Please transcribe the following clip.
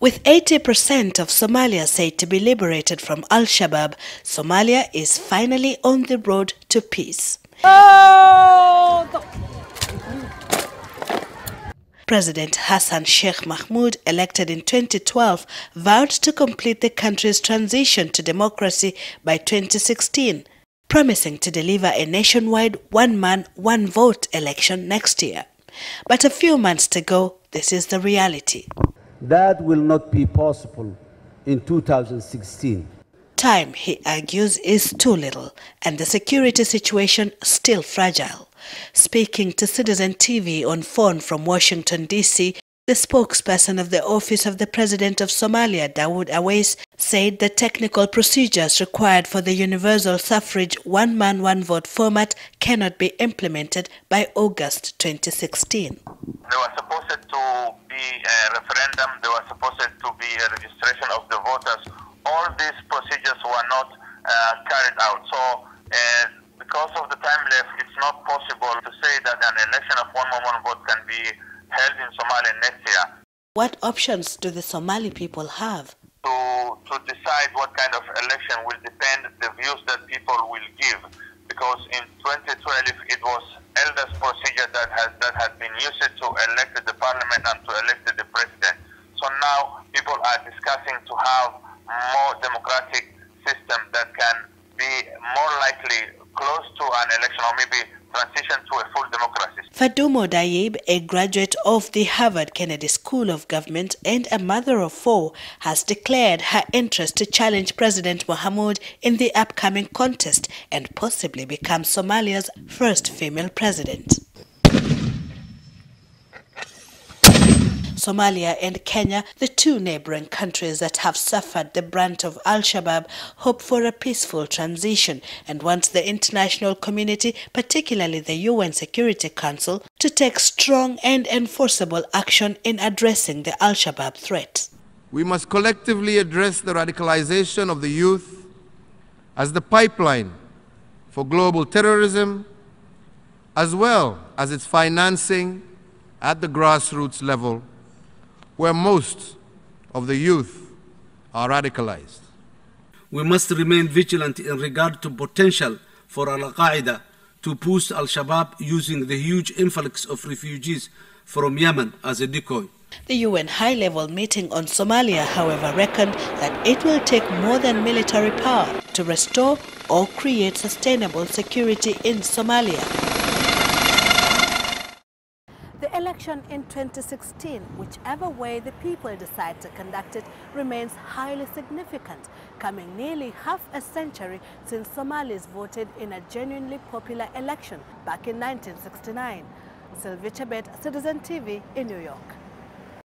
With 80% of Somalia said to be liberated from Al-Shabaab, Somalia is finally on the road to peace. President Hassan Sheikh Mahmoud, elected in 2012, vowed to complete the country's transition to democracy by 2016, promising to deliver a nationwide one-man, one-vote election next year. But a few months to go, this is the reality. That will not be possible in 2016. Time, he argues, is too little, and the security situation still fragile. Speaking to Citizen TV on phone from Washington, D.C., the spokesperson of the Office of the President of Somalia, Dawood Awais, said the technical procedures required for the universal suffrage one-man, one-vote format cannot be implemented by August 2016. There was supposed to be a referendum, there was supposed to be a registration of the voters. All these procedures were not carried out. So because of the time left, it's not possible to say that an election of one-man, one-vote can be held in Somalia next year. What options do the Somali people have? To decide what kind of election will depend the views that people will give. Because in 2012 it was elders procedure that had been used to elect the parliament and to elect the president. So now people are discussing to have more democratic system that can be more likely close to an election or maybe transition to a full democracy. Fadumo Dayib, a graduate of the Harvard Kennedy School of Government and a mother of four, has declared her interest to challenge President Mohamud in the upcoming contest and possibly become Somalia's first female president. Somalia and Kenya, the two neighboring countries that have suffered the brunt of Al-Shabaab, hope for a peaceful transition and want the international community, particularly the UN Security Council, to take strong and enforceable action in addressing the Al-Shabaab threat. We must collectively address the radicalization of the youth as the pipeline for global terrorism, as well as its financing at the grassroots level, where most of the youth are radicalized. We must remain vigilant in regard to potential for Al-Qaeda to boost Al-Shabaab using the huge influx of refugees from Yemen as a decoy. The UN high-level meeting on Somalia, however, reckoned that it will take more than military power to restore or create sustainable security in Somalia. The election in 2016, whichever way the people decide to conduct it, remains highly significant, coming nearly half a century since Somalis voted in a genuinely popular election back in 1969. Sylvia Chabet, Citizen TV in New York.